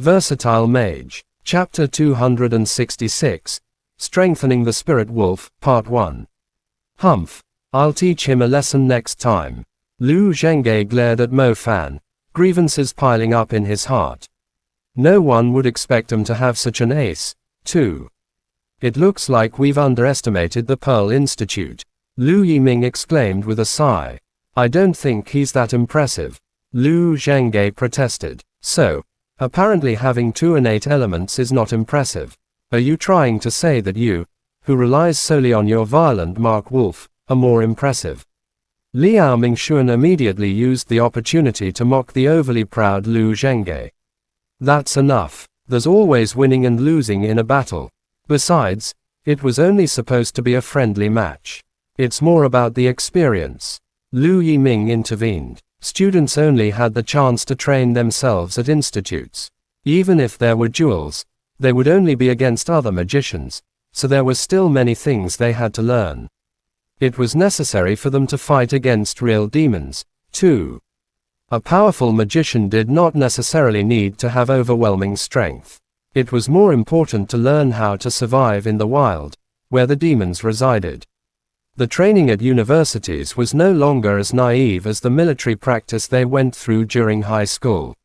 Versatile Mage. Chapter 266. Strengthening the Spirit Wolf, Part 1. Humph. I'll teach him a lesson next time. Lu Zhenghe glared at Mo Fan, grievances piling up in his heart. No one would expect him to have such an ace, too. It looks like we've underestimated the Pearl Institute, Lu Yiming exclaimed with a sigh. I don't think he's that impressive. Lu Zhenghe protested. So, apparently having 2 innate elements is not impressive. Are you trying to say that you, who relies solely on your violent Mark Wolf, are more impressive? Liao Mingxuan immediately used the opportunity to mock the overly proud Lu Zhenghe. That's enough. There's always winning and losing in a battle. Besides, it was only supposed to be a friendly match. It's more about the experience. Lu Yiming intervened. Students only had the chance to train themselves at institutes. Even if there were duels, they would only be against other magicians, so there were still many things they had to learn. It was necessary for them to fight against real demons, too. A powerful magician did not necessarily need to have overwhelming strength. It was more important to learn how to survive in the wild, where the demons resided. The training at universities was no longer as naive as the military practice they went through during high school.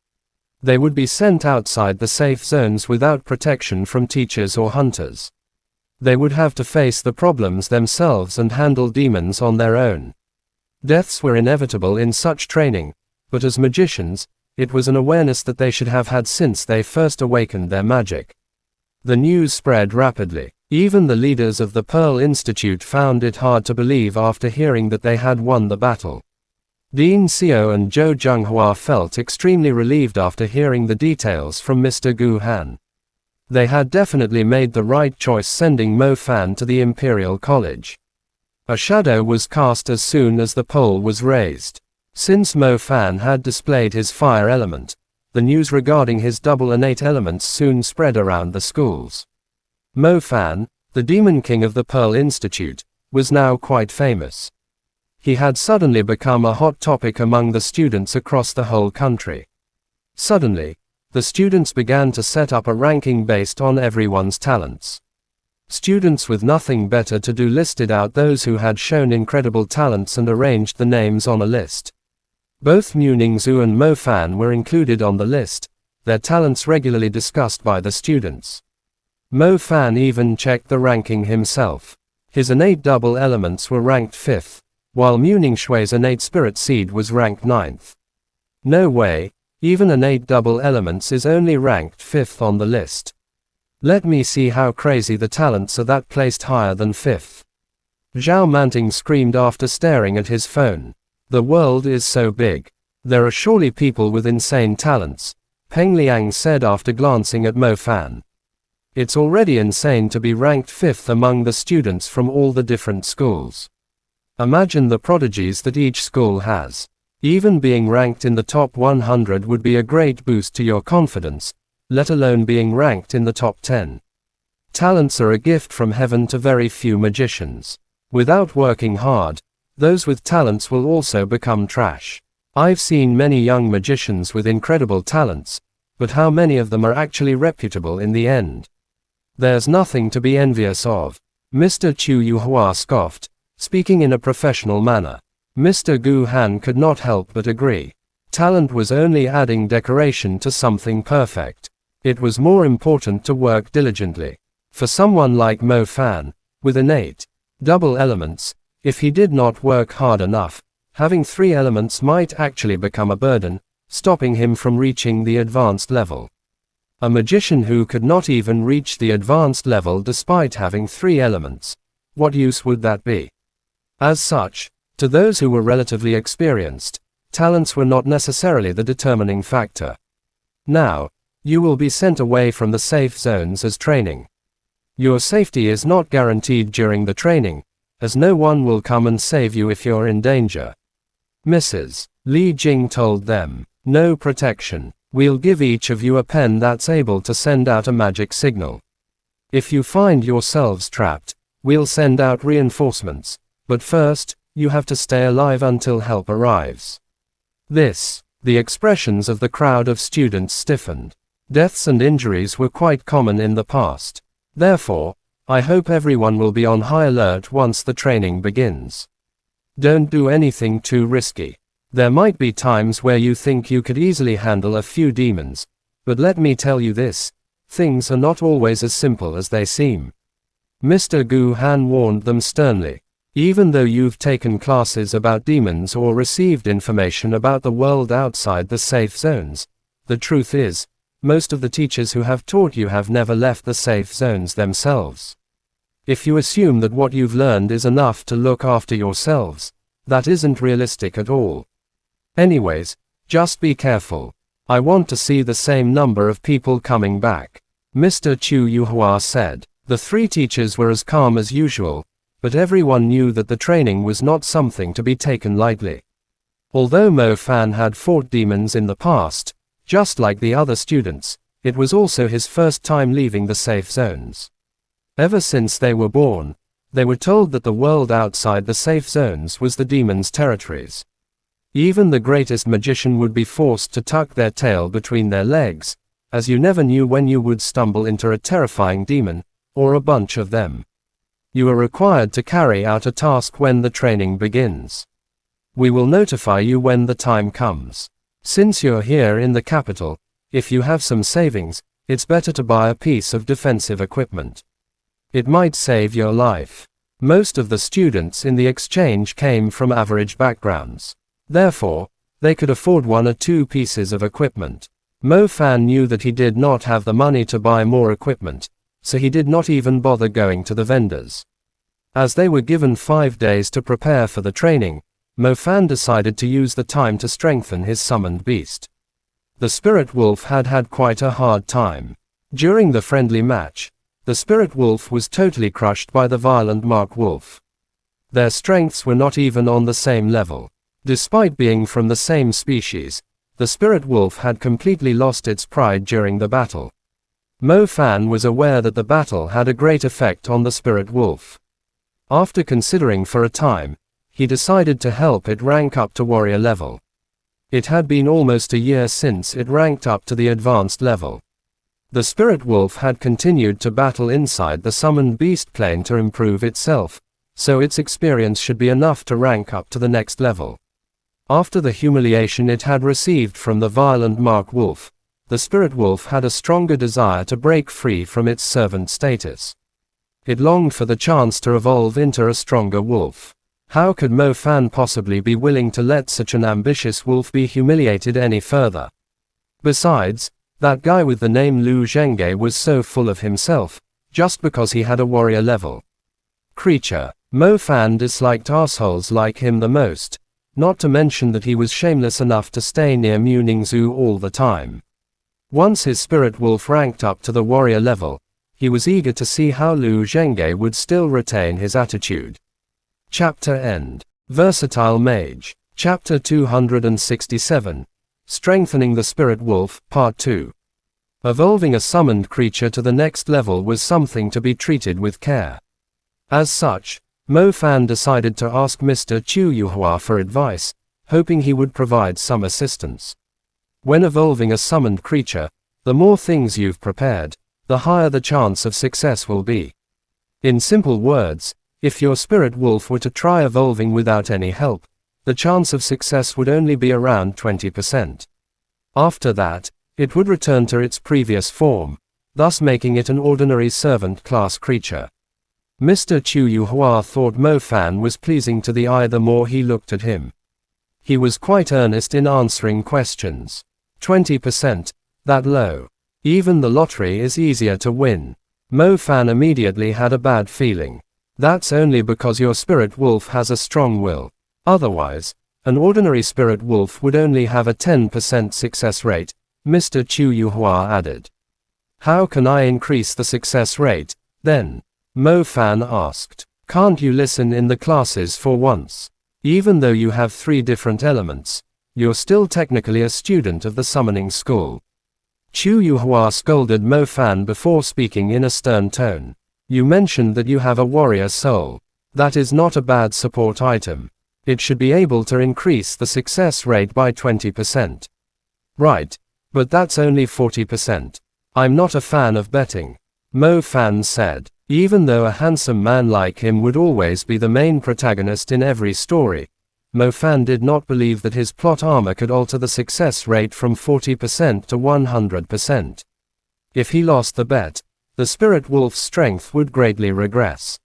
They would be sent outside the safe zones without protection from teachers or hunters. They would have to face the problems themselves and handle demons on their own. Deaths were inevitable in such training, but as magicians, it was an awareness that they should have had since they first awakened their magic. The news spread rapidly. Even the leaders of the Pearl Institute found it hard to believe after hearing that they had won the battle. Dean Xiao and Zhou Zhenghua felt extremely relieved after hearing the details from Mr. Gu Han. They had definitely made the right choice sending Mo Fan to the Imperial College. A shadow was cast as soon as the poll was raised. Since Mo Fan had displayed his fire element, the news regarding his double innate elements soon spread around the schools. Mo Fan, the Demon King of the Pearl Institute, was now quite famous. He had suddenly become a hot topic among the students across the whole country. Suddenly, the students began to set up a ranking based on everyone's talents. Students with nothing better to do listed out those who had shown incredible talents and arranged the names on a list. Both Mu Ningzhu and Mo Fan were included on the list, their talents regularly discussed by the students. Mo Fan even checked the ranking himself. His innate double elements were ranked 5th, while Mu Ningxui's innate spirit seed was ranked 9th. No way, even innate double elements is only ranked 5th on the list. Let me see how crazy the talents are that placed higher than 5th. Zhao Manting screamed after staring at his phone. The world is so big. There are surely people with insane talents, Peng Liang said after glancing at Mo Fan. It's already insane to be ranked 5th among the students from all the different schools. Imagine the prodigies that each school has. Even being ranked in the top 100 would be a great boost to your confidence, let alone being ranked in the top 10. Talents are a gift from heaven to very few magicians. Without working hard, those with talents will also become trash. I've seen many young magicians with incredible talents, but how many of them are actually reputable in the end? There's nothing to be envious of. Mr. Chu Yuhua scoffed, speaking in a professional manner. Mr. Gu Han could not help but agree. Talent was only adding decoration to something perfect. It was more important to work diligently. For someone like Mo Fan, with innate, double elements, if he did not work hard enough, having 3 elements might actually become a burden, stopping him from reaching the advanced level. A magician who could not even reach the advanced level despite having 3 elements, what use would that be? As such, to those who were relatively experienced, talents were not necessarily the determining factor. Now, you will be sent away from the safe zones as training. Your safety is not guaranteed during the training, as no one will come and save you if you're in danger. Mrs. Li Jing told them, no protection. We'll give each of you a pen that's able to send out a magic signal. If you find yourselves trapped, we'll send out reinforcements, but first, you have to stay alive until help arrives. The expressions of the crowd of students stiffened. Deaths and injuries were quite common in the past. Therefore, I hope everyone will be on high alert once the training begins. Don't do anything too risky. There might be times where you think you could easily handle a few demons, but let me tell you this, things are not always as simple as they seem. Mr. Gu Han warned them sternly. Even though you've taken classes about demons or received information about the world outside the safe zones, the truth is, most of the teachers who have taught you have never left the safe zones themselves. If you assume that what you've learned is enough to look after yourselves, that isn't realistic at all. Anyways, just be careful. I want to see the same number of people coming back. Mr. Chu Yuhua said. The three teachers were as calm as usual, but everyone knew that the training was not something to be taken lightly. Although Mo Fan had fought demons in the past, just like the other students, it was also his first time leaving the safe zones. Ever since they were born, they were told that the world outside the safe zones was the demons' territories. Even the greatest magician would be forced to tuck their tail between their legs, as you never knew when you would stumble into a terrifying demon, or a bunch of them. You are required to carry out a task when the training begins. We will notify you when the time comes. Since you're here in the capital, if you have some savings, it's better to buy a piece of defensive equipment. It might save your life. Most of the students in the exchange came from average backgrounds. Therefore, they could afford 1 or 2 pieces of equipment. Mo Fan knew that he did not have the money to buy more equipment, so he did not even bother going to the vendors. As they were given 5 days to prepare for the training, Mo Fan decided to use the time to strengthen his summoned beast. The spirit wolf had had quite a hard time. During the friendly match, the spirit wolf was totally crushed by the violent mark wolf. Their strengths were not even on the same level. Despite being from the same species, the spirit wolf had completely lost its pride during the battle. Mo Fan was aware that the battle had a great effect on the spirit wolf. After considering for a time, he decided to help it rank up to warrior level. It had been almost a year since it ranked up to the advanced level. The spirit wolf had continued to battle inside the summoned beast plane to improve itself, so its experience should be enough to rank up to the next level. After the humiliation it had received from the violent mark wolf, the spirit wolf had a stronger desire to break free from its servant status. It longed for the chance to evolve into a stronger wolf. How could Mo Fan possibly be willing to let such an ambitious wolf be humiliated any further? Besides, that guy with the name Lu Zhenghe was so full of himself, just because he had a warrior level creature. Mo Fan disliked assholes like him the most, not to mention that he was shameless enough to stay near Mu Ningzhu all the time. Once his spirit wolf ranked up to the warrior level, he was eager to see how Lu Zhenghe would still retain his attitude. Chapter End. Versatile Mage. Chapter 267. Strengthening the Spirit Wolf, Part 2. Evolving a summoned creature to the next level was something to be treated with care. As such, Mo Fan decided to ask Mr. Chu Yuhua for advice, hoping he would provide some assistance. When evolving a summoned creature, the more things you've prepared, the higher the chance of success will be. In simple words, if your spirit wolf were to try evolving without any help, the chance of success would only be around 20%. After that, it would return to its previous form, thus making it an ordinary servant class creature. Mr. Chu Yuhua thought Mo Fan was pleasing to the eye the more he looked at him. He was quite earnest in answering questions. 20%, that low. Even the lottery is easier to win. Mo Fan immediately had a bad feeling. That's only because your spirit wolf has a strong will. Otherwise, an ordinary spirit wolf would only have a 10% success rate, Mr. Chu Yuhua added. How can I increase the success rate, then? Mo Fan asked. Can't you listen in the classes for once? Even though you have 3 different elements, you're still technically a student of the summoning school. Chu Yuhua scolded Mo Fan before speaking in a stern tone. You mentioned that you have a warrior soul. That is not a bad support item. It should be able to increase the success rate by 20%. Right. But that's only 40%. I'm not a fan of betting. Mo Fan said. Even though a handsome man like him would always be the main protagonist in every story, Mo Fan did not believe that his plot armor could alter the success rate from 40% to 100%. If he lost the bet, the spirit wolf's strength would greatly regress.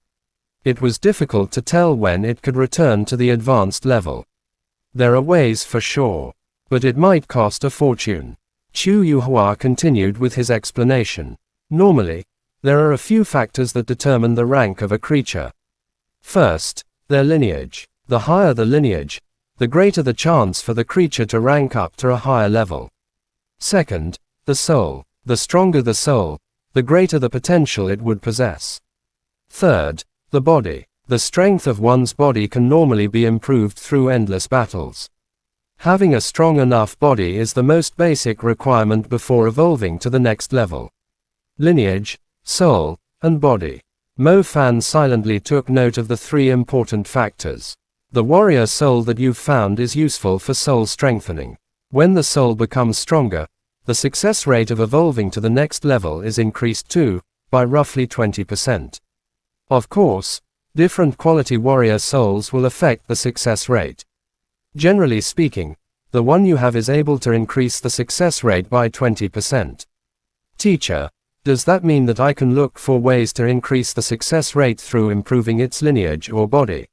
It was difficult to tell when it could return to the advanced level. There are ways for sure, but it might cost a fortune. Chu Yuhua continued with his explanation. Normally, there are a few factors that determine the rank of a creature. First, their lineage. The higher the lineage, the greater the chance for the creature to rank up to a higher level. Second, the soul. The stronger the soul, the greater the potential it would possess. Third, the body. The strength of one's body can normally be improved through endless battles. Having a strong enough body is the most basic requirement before evolving to the next level. Lineage, soul, and body. Mo Fan silently took note of the three important factors. The warrior soul that you've found is useful for soul strengthening. When the soul becomes stronger, the success rate of evolving to the next level is increased too, by roughly 20%. Of course, different quality warrior souls will affect the success rate. Generally speaking, the one you have is able to increase the success rate by 20%. Teacher, does that mean that I can look for ways to increase the success rate through improving its lineage or body?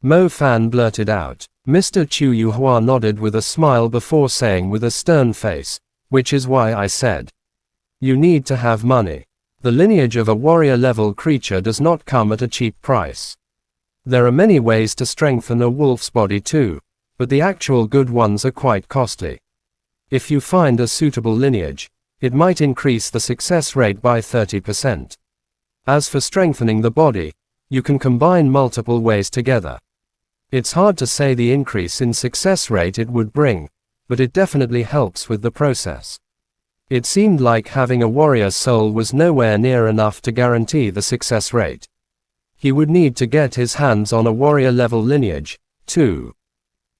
Mo Fan blurted out. Mr. Chu Yuhua nodded with a smile before saying with a stern face, which is why I said, you need to have money. The lineage of a warrior-level creature does not come at a cheap price. There are many ways to strengthen a wolf's body too, but the actual good ones are quite costly. If you find a suitable lineage, it might increase the success rate by 30%. As for strengthening the body, you can combine multiple ways together. It's hard to say the increase in success rate it would bring, but it definitely helps with the process. It seemed like having a warrior soul was nowhere near enough to guarantee the success rate. He would need to get his hands on a warrior-level lineage, too.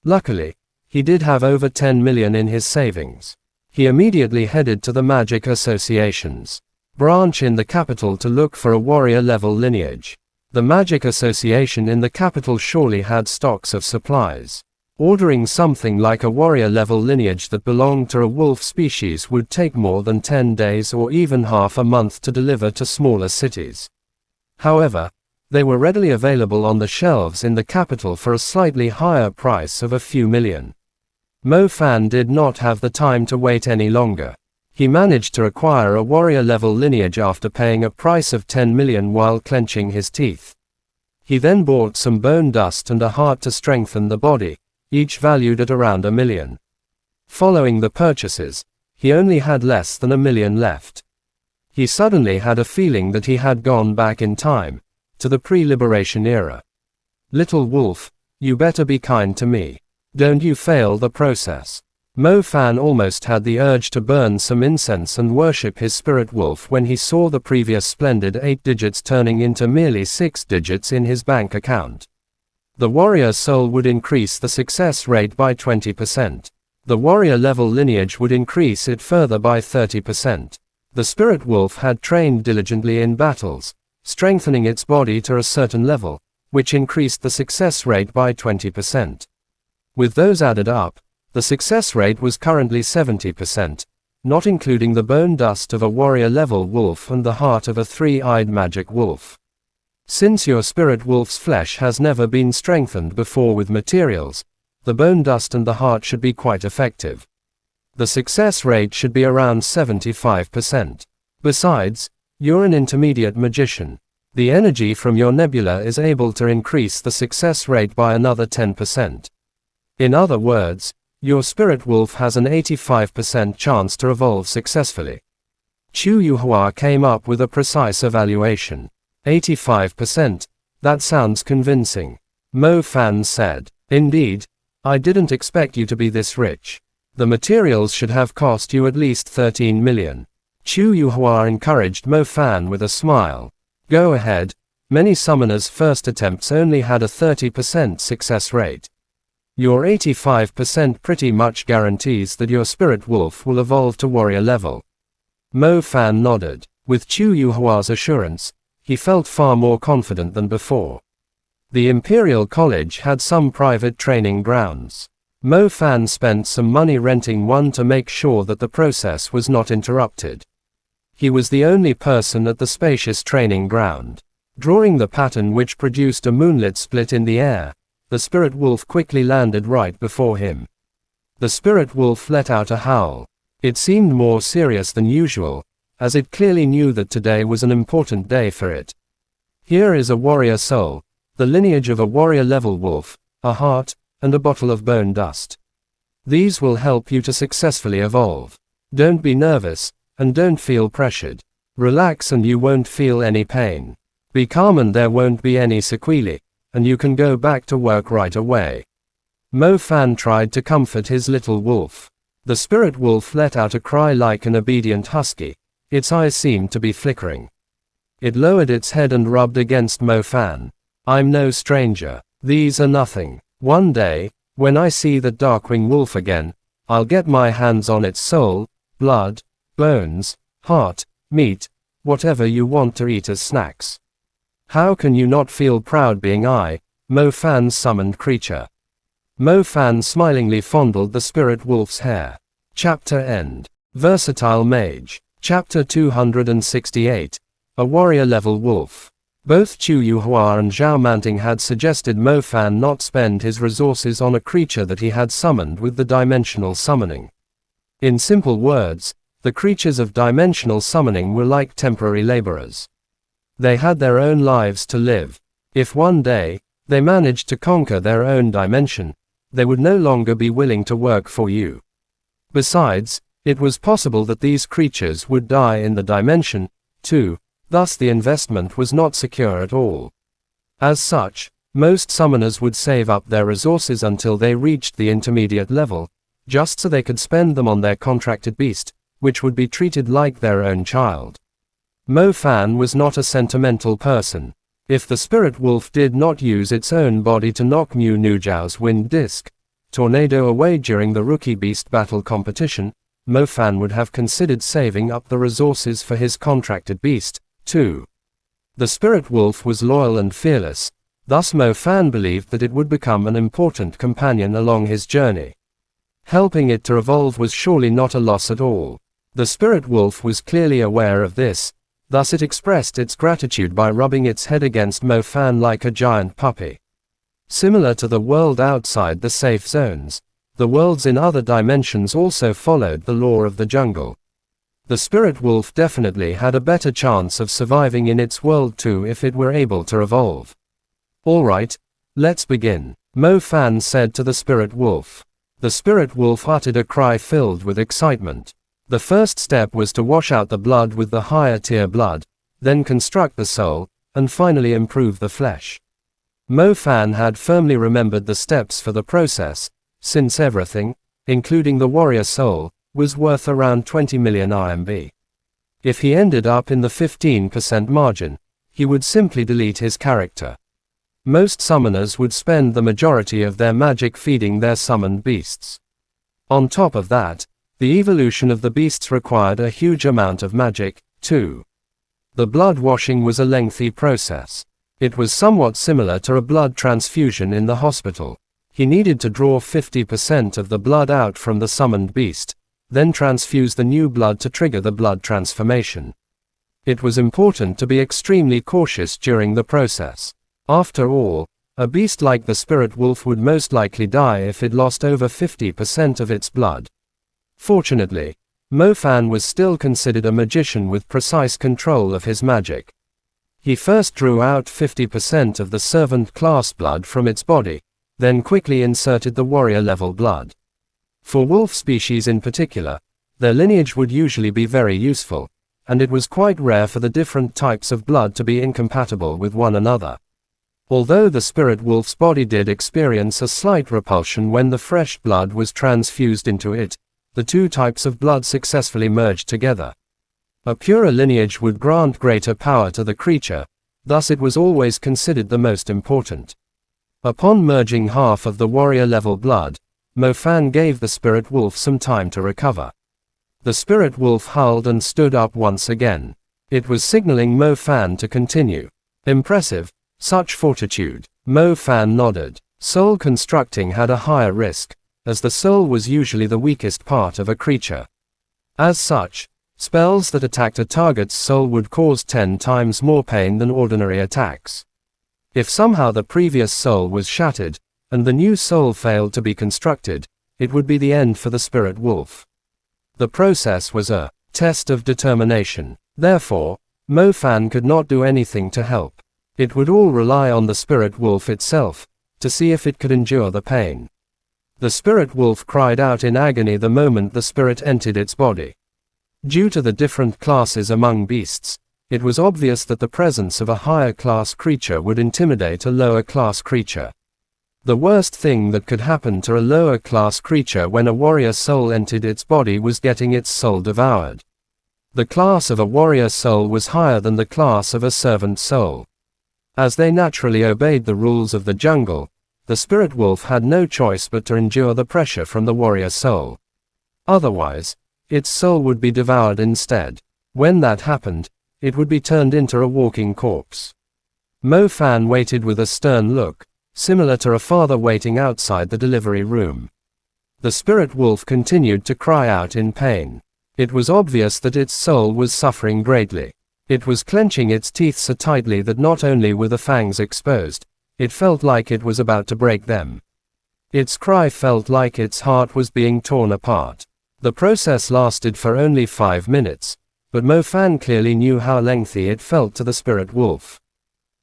Luckily, he did have over 10 million in his savings. He immediately headed to the Magic Association's branch in the capital to look for a warrior-level lineage. The Magic Association in the capital surely had stocks of supplies. Ordering something like a warrior-level lineage that belonged to a wolf species would take more than 10 days or even half a month to deliver to smaller cities. However, they were readily available on the shelves in the capital for a slightly higher price of a few million. Mo Fan did not have the time to wait any longer. He managed to acquire a warrior-level lineage after paying a price of 10 million while clenching his teeth. He then bought some bone dust and a heart to strengthen the body, each valued at around 1 million. Following the purchases, he only had less than 1 million left. He suddenly had a feeling that he had gone back in time, to the pre-liberation era. Little wolf, you better be kind to me. Don't you fail the process. Mo Fan almost had the urge to burn some incense and worship his spirit wolf when he saw the previous splendid 8 digits turning into merely 6 digits in his bank account. The warrior soul would increase the success rate by 20%. The warrior level lineage would increase it further by 30%. The spirit wolf had trained diligently in battles, strengthening its body to a certain level, which increased the success rate by 20%. With those added up, the success rate was currently 70%, not including the bone dust of a warrior-level wolf and the heart of a 3-eyed magic wolf. Since your spirit wolf's flesh has never been strengthened before with materials, the bone dust and the heart should be quite effective. The success rate should be around 75%. Besides, you're an intermediate magician. The energy from your nebula is able to increase the success rate by another 10%. In other words, your spirit wolf has an 85% chance to evolve successfully. Chu Yuhua came up with a precise evaluation. 85%, that sounds convincing. Mo Fan said. Indeed, I didn't expect you to be this rich. The materials should have cost you at least 13 million. Chu Yuhua encouraged Mo Fan with a smile. Go ahead, many summoners' first attempts only had a 30% success rate. Your 85% pretty much guarantees that your spirit wolf will evolve to warrior level. Mo Fan nodded. With Chu Yuhua's assurance, he felt far more confident than before. The Imperial College had some private training grounds. Mo Fan spent some money renting one to make sure that the process was not interrupted. He was the only person at the spacious training ground. Drawing the pattern which produced a moonlit split in the air, the spirit wolf quickly landed right before him. The spirit wolf let out a howl. It seemed more serious than usual, as it clearly knew that today was an important day for it. Here is a warrior soul, the lineage of a warrior-level wolf, a heart, and a bottle of bone dust. These will help you to successfully evolve. Don't be nervous, and don't feel pressured. Relax and you won't feel any pain. Be calm and there won't be any sequelae, and you can go back to work right away. Mo Fan tried to comfort his little wolf. The spirit wolf let out a cry like an obedient husky. Its eyes seemed to be flickering. It lowered its head and rubbed against Mo Fan. I'm no stranger. These are nothing. One day, when I see the Darkwing Wolf again, I'll get my hands on its soul, blood, bones, heart, meat, whatever you want to eat as snacks. How can you not feel proud being Mo Fan's summoned creature? Mo Fan smilingly fondled the spirit wolf's hair. Chapter end. Versatile Mage. Chapter 268. A warrior-level wolf. Both Chu Yuhua and Zhao Manting had suggested Mo Fan not spend his resources on a creature that he had summoned with the dimensional summoning. In simple words, the creatures of dimensional summoning were like temporary laborers. They had their own lives to live. If one day, they managed to conquer their own dimension, they would no longer be willing to work for you. Besides, it was possible that these creatures would die in the dimension, too, thus the investment was not secure at all. As such, most summoners would save up their resources until they reached the intermediate level, just so they could spend them on their contracted beast, which would be treated like their own child. Mo Fan was not a sentimental person. If the spirit wolf did not use its own body to knock Mu Nujiao's wind disc tornado away during the rookie beast battle competition, Mo Fan would have considered saving up the resources for his contracted beast, too. The spirit wolf was loyal and fearless, thus Mo Fan believed that it would become an important companion along his journey. Helping it to evolve was surely not a loss at all. The spirit wolf was clearly aware of this, thus it expressed its gratitude by rubbing its head against Mo Fan like a giant puppy. Similar to the world outside the safe zones, the worlds in other dimensions also followed the law of the jungle. The spirit wolf definitely had a better chance of surviving in its world too if it were able to evolve. Alright, let's begin, Mo Fan said to the spirit wolf. The spirit wolf uttered a cry filled with excitement. The first step was to wash out the blood with the higher tier blood, then construct the soul, and finally improve the flesh. Mo Fan had firmly remembered the steps for the process, since everything, including the warrior soul, was worth around 20 million RMB. If he ended up in the 15% margin, he would simply delete his character. Most summoners would spend the majority of their magic feeding their summoned beasts. On top of that, the evolution of the beasts required a huge amount of magic, too. The blood washing was a lengthy process. It was somewhat similar to a blood transfusion in the hospital. He needed to draw 50% of the blood out from the summoned beast, then transfuse the new blood to trigger the blood transformation. It was important to be extremely cautious during the process. After all, a beast like the spirit wolf would most likely die if it lost over 50% of its blood. Fortunately, Mo Fan was still considered a magician with precise control of his magic. He first drew out 50% of the servant class blood from its body, then quickly inserted the warrior level blood. For wolf species in particular, their lineage would usually be very useful, and it was quite rare for the different types of blood to be incompatible with one another. Although the spirit wolf's body did experience a slight repulsion when the fresh blood was transfused into it, the two types of blood successfully merged together. A purer lineage would grant greater power to the creature, thus it was always considered the most important. Upon merging half of the warrior-level blood, Mo Fan gave the spirit wolf some time to recover. The spirit wolf howled and stood up once again. It was signaling Mo Fan to continue. Impressive, such fortitude. Mo Fan nodded. Soul constructing had a higher risk, as the soul was usually the weakest part of a creature. As such, spells that attacked a target's soul would cause 10 times more pain than ordinary attacks. If somehow the previous soul was shattered, and the new soul failed to be constructed, it would be the end for the spirit wolf. The process was a test of determination. Therefore, Mo Fan could not do anything to help. It would all rely on the spirit wolf itself, to see if it could endure the pain. The spirit wolf cried out in agony the moment the spirit entered its body. Due to the different classes among beasts, it was obvious that the presence of a higher class creature would intimidate a lower class creature. The worst thing that could happen to a lower class creature when a warrior soul entered its body was getting its soul devoured. The class of a warrior soul was higher than the class of a servant soul. As they naturally obeyed the rules of the jungle, the spirit wolf had no choice but to endure the pressure from the warrior soul. Otherwise, its soul would be devoured instead. When that happened, it would be turned into a walking corpse. Mo Fan waited with a stern look, similar to a father waiting outside the delivery room. The spirit wolf continued to cry out in pain. It was obvious that its soul was suffering greatly. It was clenching its teeth so tightly that not only were the fangs exposed, it felt like it was about to break them. Its cry felt like its heart was being torn apart. The process lasted for only 5 minutes, but Mo Fan clearly knew how lengthy it felt to the spirit wolf.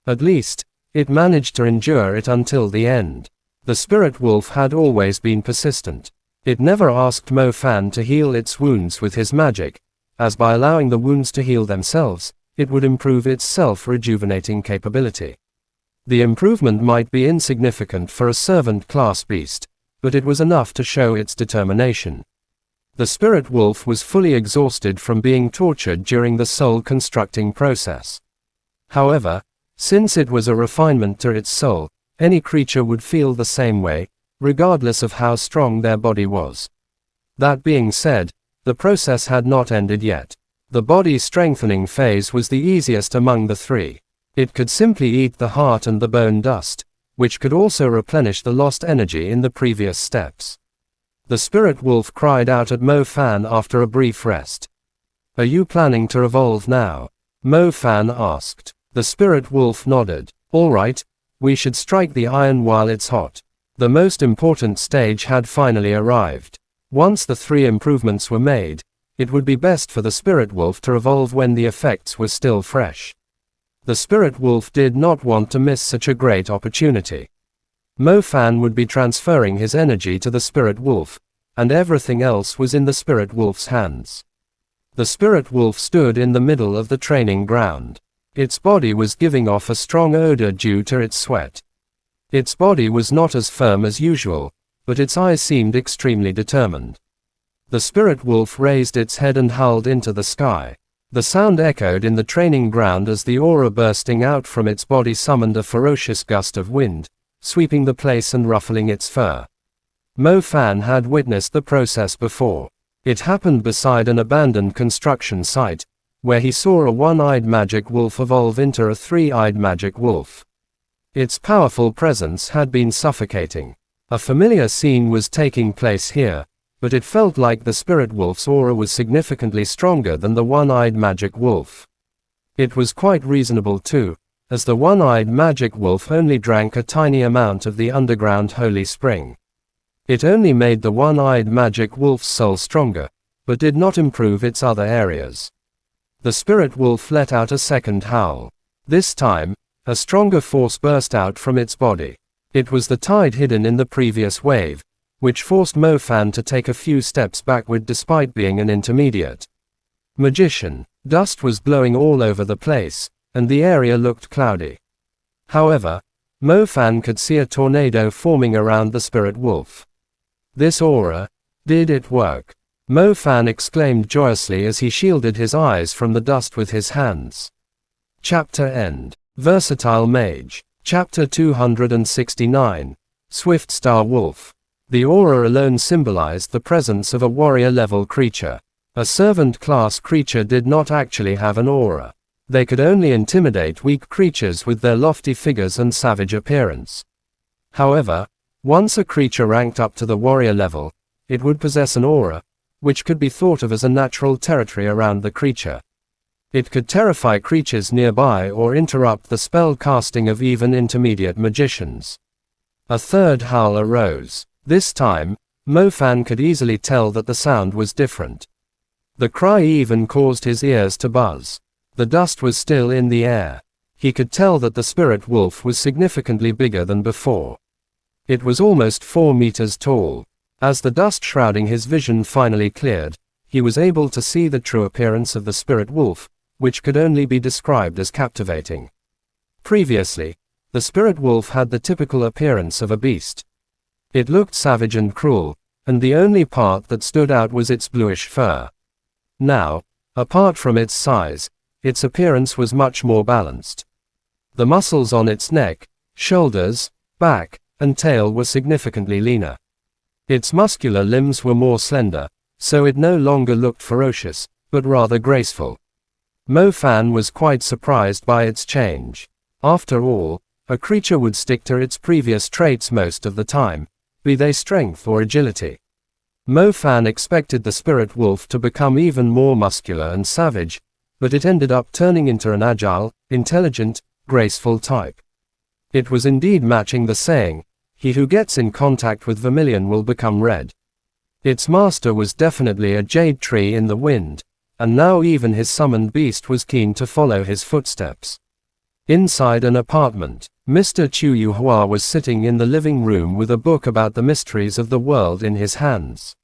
At least, it managed to endure it until the end. The spirit wolf had always been persistent. It never asked Mo Fan to heal its wounds with his magic, as by allowing the wounds to heal themselves, it would improve its self-rejuvenating capability. The improvement might be insignificant for a servant class beast, but it was enough to show its determination. The spirit wolf was fully exhausted from being tortured during the soul constructing process. However, since it was a refinement to its soul, any creature would feel the same way, regardless of how strong their body was. That being said, the process had not ended yet. The body strengthening phase was the easiest among the three. It could simply eat the heart and the bone dust, which could also replenish the lost energy in the previous steps. The spirit wolf cried out at Mo Fan after a brief rest. "Are you planning to evolve now?" Mo Fan asked. The spirit wolf nodded. "All right, we should strike the iron while it's hot." The most important stage had finally arrived. Once the 3 improvements were made, it would be best for the spirit wolf to evolve when the effects were still fresh. The spirit wolf did not want to miss such a great opportunity. Mo Fan would be transferring his energy to the spirit wolf, and everything else was in the spirit wolf's hands. The spirit wolf stood in the middle of the training ground. Its body was giving off a strong odor due to its sweat. Its body was not as firm as usual, but its eyes seemed extremely determined. The spirit wolf raised its head and howled into the sky. The sound echoed in the training ground as the aura bursting out from its body summoned a ferocious gust of wind, sweeping the place and ruffling its fur. Mo Fan had witnessed the process before. It happened beside an abandoned construction site, where he saw a one-eyed magic wolf evolve into a three-eyed magic wolf. Its powerful presence had been suffocating. A familiar scene was taking place here, but it felt like the spirit wolf's aura was significantly stronger than the one-eyed magic wolf. It was quite reasonable too, as the one-eyed magic wolf only drank a tiny amount of the underground holy spring. It only made the one-eyed magic wolf's soul stronger, but did not improve its other areas. The spirit wolf let out a second howl. This time, a stronger force burst out from its body. It was the tide hidden in the previous wave, which forced Mo Fan to take a few steps backward despite being an intermediate magician. Dust was blowing all over the place, and the area looked cloudy. However, Mo Fan could see a tornado forming around the spirit wolf. This aura, did it work? Mo Fan exclaimed joyously as he shielded his eyes from the dust with his hands. Chapter end. Versatile Mage. Chapter 269. Swift Star Wolf. The aura alone symbolized the presence of a warrior-level creature. A servant-class creature did not actually have an aura. They could only intimidate weak creatures with their lofty figures and savage appearance. However, once a creature ranked up to the warrior level, it would possess an aura, which could be thought of as a natural territory around the creature. It could terrify creatures nearby or interrupt the spell casting of even intermediate magicians. A third howl arose. This time, Mo Fan could easily tell that the sound was different. The cry even caused his ears to buzz. The dust was still in the air. He could tell that the spirit wolf was significantly bigger than before. It was almost 4 meters tall. As the dust shrouding his vision finally cleared, he was able to see the true appearance of the spirit wolf, which could only be described as captivating. Previously, the spirit wolf had the typical appearance of a beast. It looked savage and cruel, and the only part that stood out was its bluish fur. Now, apart from its size, its appearance was much more balanced. The muscles on its neck, shoulders, back, and tail were significantly leaner. Its muscular limbs were more slender, so it no longer looked ferocious, but rather graceful. Mo Fan was quite surprised by its change. After all, a creature would stick to its previous traits most of the time, be they strength or agility. Mo Fan expected the spirit wolf to become even more muscular and savage, but it ended up turning into an agile, intelligent, graceful type. It was indeed matching the saying, "He who gets in contact with vermilion will become red." Its master was definitely a jade tree in the wind, and now even his summoned beast was keen to follow his footsteps. Inside an apartment, Mr. Chu Yuhua was sitting in the living room with a book about the mysteries of the world in his hands.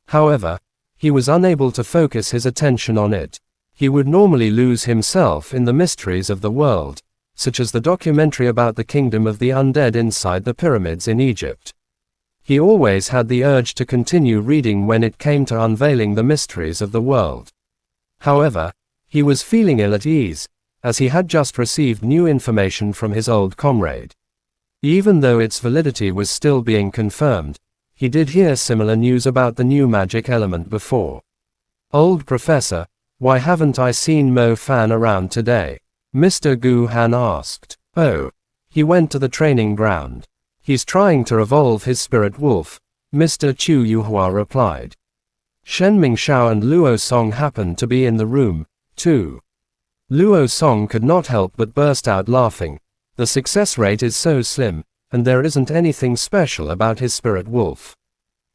However, he was unable to focus his attention on it. He would normally lose himself in the mysteries of the world, such as the documentary about the kingdom of the undead inside the pyramids in Egypt. He always had the urge to continue reading when it came to unveiling the mysteries of the world. However, he was feeling ill at ease, as he had just received new information from his old comrade. Even though its validity was still being confirmed, he did hear similar news about the new magic element before. "Old professor, why haven't I seen Mo Fan around today?" Mr. Gu Han asked. "Oh, he went to the training ground. He's trying to evolve his spirit wolf," Mr. Chu Yuhua replied. Shen Mingxiao and Luo Song happened to be in the room, too. Luo Song could not help but burst out laughing. The success rate is so slim, and there isn't anything special about his spirit wolf.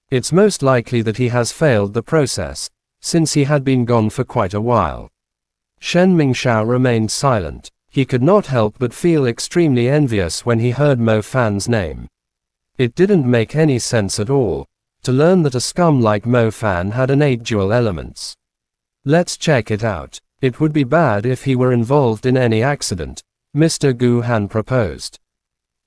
It's most likely that he has failed the process, since he had been gone for quite a while. Shen Mingxiao remained silent. He could not help but feel extremely envious when he heard Mo Fan's name. It didn't make any sense at all to learn that a scum like Mo Fan had innate dual elements. "Let's check it out. It would be bad if he were involved in any accident," Mr. Gu Han proposed.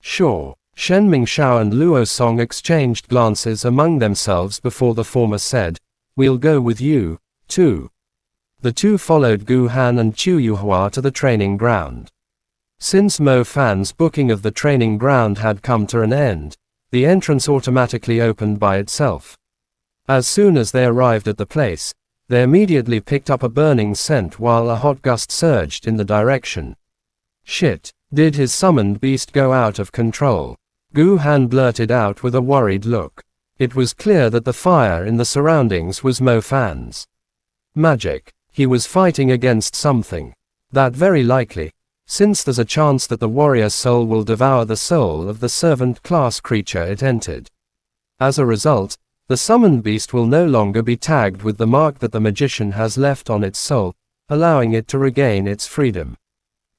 "Sure." Shen Mingxiao and Luo Song exchanged glances among themselves before the former said, "We'll go with you, too." The two followed Gu Han and Chu Yuhua to the training ground. Since Mo Fan's booking of the training ground had come to an end, the entrance automatically opened by itself. As soon as they arrived at the place, they immediately picked up a burning scent while a hot gust surged in the direction. "Shit, did his summoned beast go out of control?" Gu Han blurted out with a worried look. It was clear that the fire in the surroundings was Mo Fan's magic. He was fighting against something. That very likely, since there's a chance that the warrior soul will devour the soul of the servant class creature it entered. As a result, the summoned beast will no longer be tagged with the mark that the magician has left on its soul, allowing it to regain its freedom.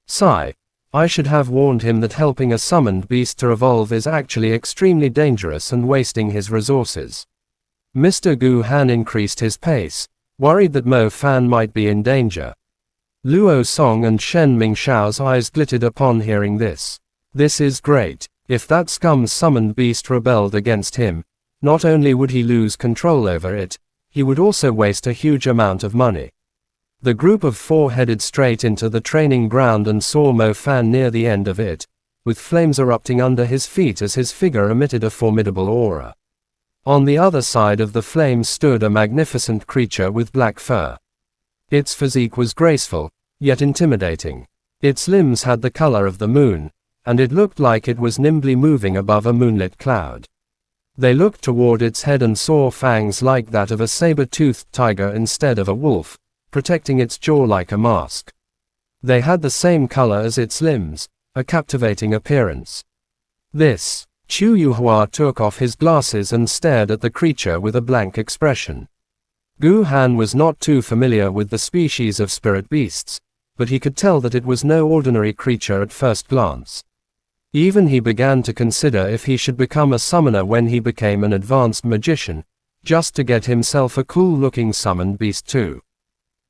Sigh. I should have warned him that helping a summoned beast to evolve is actually extremely dangerous and wasting his resources. Mr. Gu Han increased his pace, worried that Mo Fan might be in danger. Luo Song and Shen Mingxiao's eyes glittered upon hearing this. This is great. If that scum's summoned beast rebelled against him, not only would he lose control over it, he would also waste a huge amount of money. The group of four headed straight into the training ground and saw Mo Fan near the end of it. with flames erupting under his feet as his figure emitted a formidable aura. On the other side of the flames stood a magnificent creature with black fur. Its physique was graceful, yet intimidating. Its limbs had the color of the moon, and it looked like it was nimbly moving above a moonlit cloud. They looked toward its head and saw fangs like that of a saber-toothed tiger instead of a wolf, protecting its jaw like a mask. They had the same color as its limbs, a captivating appearance. This, Chu Yuhua took off his glasses and stared at the creature with a blank expression. Gu Han was not too familiar with the species of spirit beasts, but he could tell that it was no ordinary creature at first glance. Even he began to consider if he should become a summoner when he became an advanced magician, just to get himself a cool-looking summoned beast too.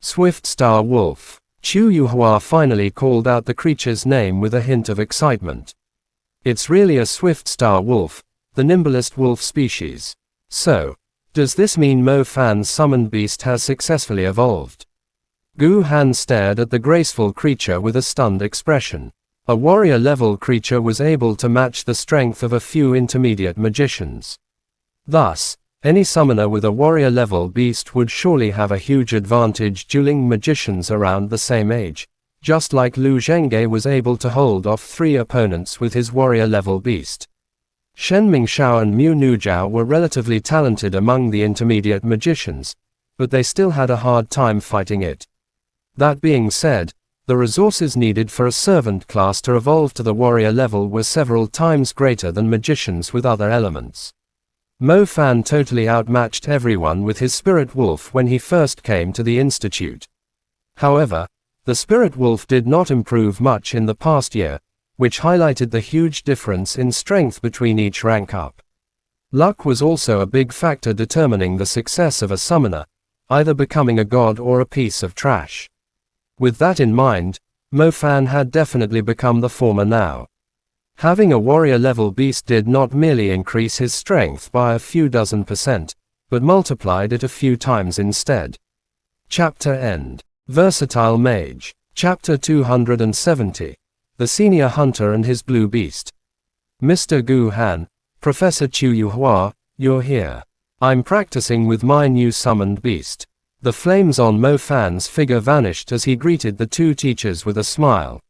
Swift Star Wolf. Chu Yuhua finally called out the creature's name with a hint of excitement. It's really a Swift Star Wolf, the nimblest wolf species. So, does this mean Mo Fan's summoned beast has successfully evolved? Gu Han stared at the graceful creature with a stunned expression. A warrior-level creature was able to match the strength of a few intermediate magicians. Thus, any summoner with a warrior-level beast would surely have a huge advantage dueling magicians around the same age, just like Lu Zhenghe was able to hold off 3 opponents with his warrior-level beast. Shen Mingxiao and Mu Nujiao were relatively talented among the intermediate magicians, but they still had a hard time fighting it. That being said, the resources needed for a servant class to evolve to the warrior level were several times greater than magicians with other elements. Mo Fan totally outmatched everyone with his spirit wolf when he first came to the institute. However, the spirit wolf did not improve much in the past year, which highlighted the huge difference in strength between each rank up. Luck was also a big factor determining the success of a summoner, either becoming a god or a piece of trash. With that in mind, Mo Fan had definitely become the former now. Having a warrior-level beast did not merely increase his strength by a few dozen%, but multiplied it a few times instead. Chapter End. Versatile Mage. Chapter 270. The Senior Hunter and His Blue Beast. Mr. Gu Han, Professor Chu Yuhua, you're here. I'm practicing with my new summoned beast. The flames on Mo Fan's figure vanished as he greeted the 2 teachers with a smile.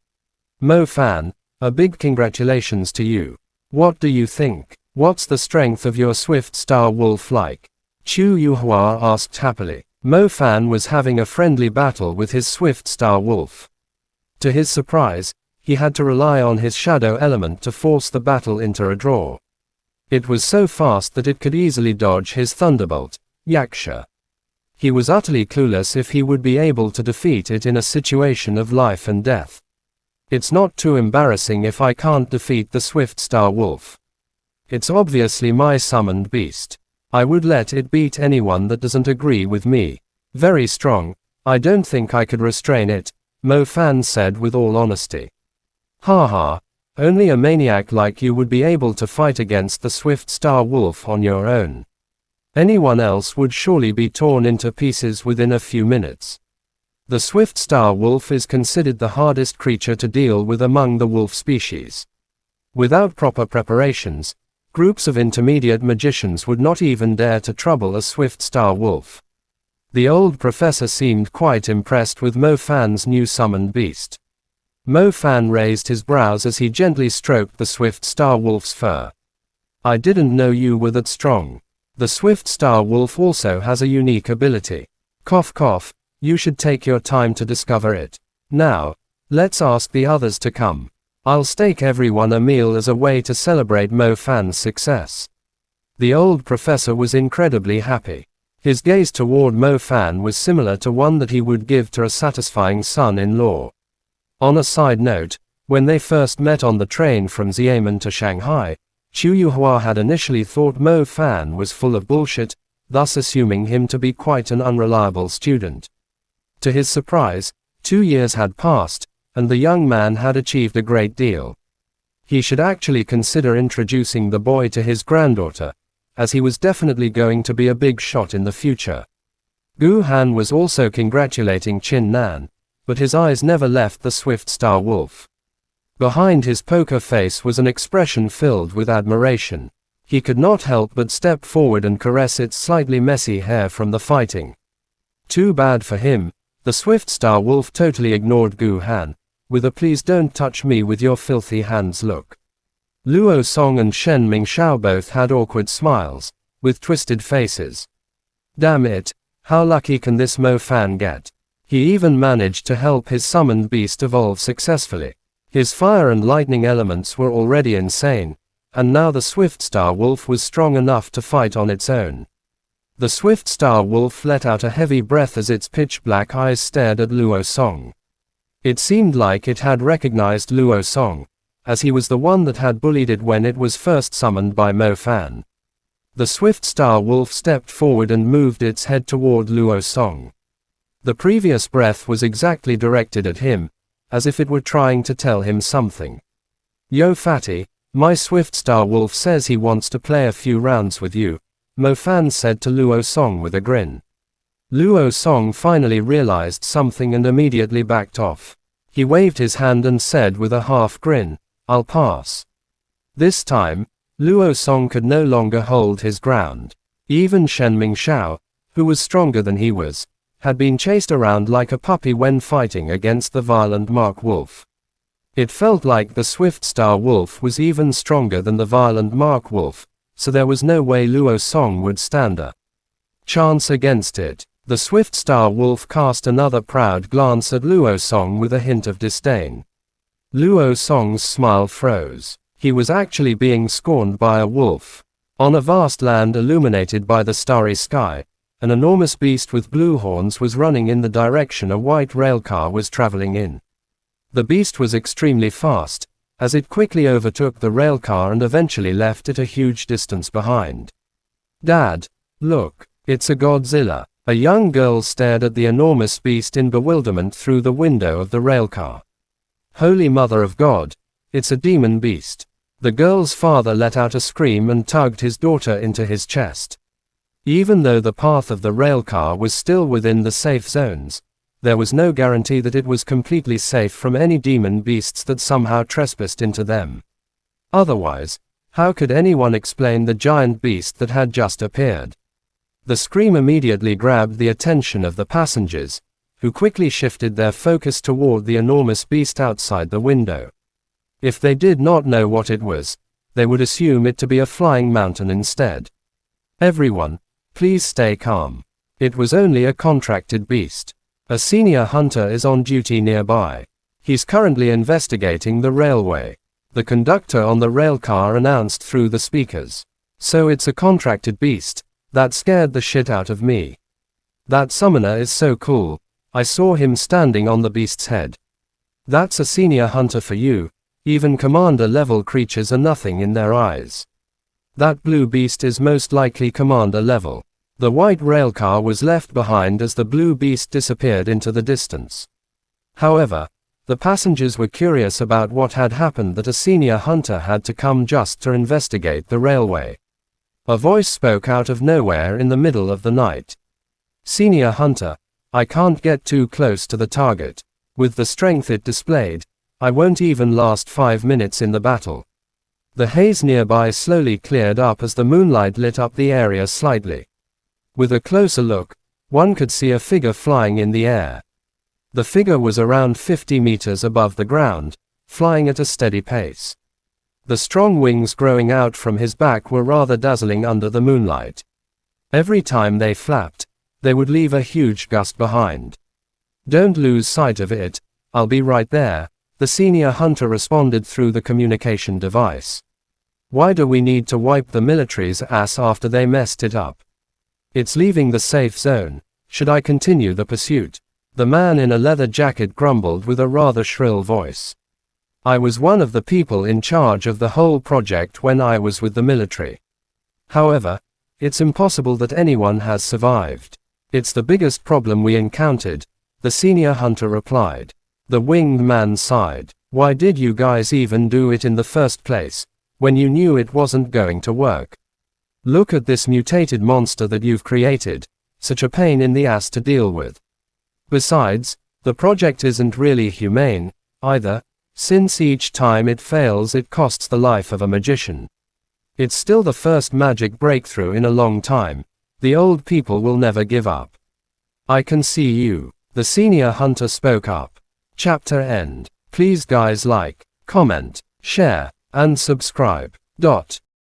Mo Fan, a big congratulations to you. What do you think? What's the strength of your Swift Star Wolf like? Chu Yuhua asked happily. Mo Fan was having a friendly battle with his Swift Star Wolf. To his surprise, he had to rely on his shadow element to force the battle into a draw. It was so fast that it could easily dodge his thunderbolt, Yaksha. He was utterly clueless if he would be able to defeat it in a situation of life and death. It's not too embarrassing if I can't defeat the Swift Star Wolf. It's obviously my summoned beast. I would let it beat anyone that doesn't agree with me. Very strong, I don't think I could restrain it, Mo Fan said with all honesty. Haha, only a maniac like you would be able to fight against the Swift Star Wolf on your own. Anyone else would surely be torn into pieces within a few minutes. The Swift Star Wolf is considered the hardest creature to deal with among the wolf species. Without proper preparations, groups of intermediate magicians would not even dare to trouble a Swift Star Wolf. The old professor seemed quite impressed with Mo Fan's new summoned beast. Mo Fan raised his brows as he gently stroked the Swift Star Wolf's fur. I didn't know you were that strong. The Swift Star Wolf also has a unique ability. Cough cough, you should take your time to discover it. Now, let's ask the others to come. I'll stake everyone a meal as a way to celebrate Mo Fan's success. The old professor was incredibly happy. His gaze toward Mo Fan was similar to one that he would give to a satisfying son-in-law. On a side note, when they first met on the train from Xiamen to Shanghai, Chu Yuhua had initially thought Mo Fan was full of bullshit, thus assuming him to be quite an unreliable student. To his surprise, 2 years had passed, and the young man had achieved a great deal. He should actually consider introducing the boy to his granddaughter, as he was definitely going to be a big shot in the future. Gu Han was also congratulating Qin Nan, but his eyes never left the Swift Star Wolf. Behind his poker face was an expression filled with admiration. He could not help but step forward and caress its slightly messy hair from the fighting. Too bad for him, the Swift Star Wolf totally ignored Gu Han, with a "please don't touch me with your filthy hands" look. Luo Song and Shen Mingxiao both had awkward smiles, with twisted faces. Damn it, how lucky can this Mo Fan get? He even managed to help his summoned beast evolve successfully. His fire and lightning elements were already insane, and now the Swift Star Wolf was strong enough to fight on its own. The Swift Star Wolf let out a heavy breath as its pitch-black eyes stared at Luo Song. It seemed like it had recognized Luo Song, as he was the one that had bullied it when it was first summoned by Mo Fan. The Swift Star Wolf stepped forward and moved its head toward Luo Song. The previous breath was exactly directed at him, as if it were trying to tell him something. "Yo fatty, my Swift Star Wolf says he wants to play a few rounds with you," Mo Fan said to Luo Song with a grin. Luo Song finally realized something and immediately backed off. He waved his hand and said with a half grin, "I'll pass." This time, Luo Song could no longer hold his ground. Even Shen Mingxiao, who was stronger than he was, had been chased around like a puppy when fighting against the violent Mark Wolf. It felt like the Swift Star Wolf was even stronger than the violent Mark Wolf, so there was no way Luo Song would stand a chance against it. The Swift Star Wolf cast another proud glance at Luo Song with a hint of disdain. Luo Song's smile froze. He was actually being scorned by a wolf. On a vast land illuminated by the starry sky, an enormous beast with blue horns was running in the direction a white railcar was traveling in. The beast was extremely fast, as it quickly overtook the railcar and eventually left it a huge distance behind. "Dad, look, it's a Godzilla." A young girl stared at the enormous beast in bewilderment through the window of the railcar. "Holy Mother of God, it's a demon beast." The girl's father let out a scream and tugged his daughter into his chest. Even though the path of the railcar was still within the safe zones, there was no guarantee that it was completely safe from any demon beasts that somehow trespassed into them. Otherwise, how could anyone explain the giant beast that had just appeared? The scream immediately grabbed the attention of the passengers, who quickly shifted their focus toward the enormous beast outside the window. If they did not know what it was, they would assume it to be a flying mountain instead. "Everyone, please stay calm. It was only a contracted beast. A senior hunter is on duty nearby. He's currently investigating the railway," the conductor on the railcar announced through the speakers. "So it's a contracted beast? That scared the shit out of me. That summoner is so cool. I saw him standing on the beast's head. That's a senior hunter for you. Even commander-level creatures are nothing in their eyes. That blue beast is most likely commander level." The white railcar was left behind as the blue beast disappeared into the distance. However, the passengers were curious about what had happened that a senior hunter had to come just to investigate the railway. A voice spoke out of nowhere in the middle of the night. "Senior hunter, I can't get too close to the target. With the strength it displayed, I won't even last 5 minutes in the battle." The haze nearby slowly cleared up as the moonlight lit up the area slightly. With a closer look, one could see a figure flying in the air. The figure was around 50 meters above the ground, flying at a steady pace. The strong wings growing out from his back were rather dazzling under the moonlight. Every time they flapped, they would leave a huge gust behind. "Don't lose sight of it, I'll be right there," the senior hunter responded through the communication device. "Why do we need to wipe the military's ass after they messed it up? It's leaving the safe zone. Should I continue the pursuit?" The man in a leather jacket grumbled with a rather shrill voice. "I was one of the people in charge of the whole project when I was with the military. However, it's impossible that anyone has survived. It's the biggest problem we encountered," the senior hunter replied. The winged man sighed. "Why did you guys even do it in the first place, when you knew it wasn't going to work? Look at this mutated monster that you've created, such a pain in the ass to deal with. Besides, the project isn't really humane, either. Since each time it fails it costs the life of a magician. It's still the first magic breakthrough in a long time. The old people will never give up. I can see you. The senior hunter spoke up. Chapter end. Please guys like, comment, share, and subscribe.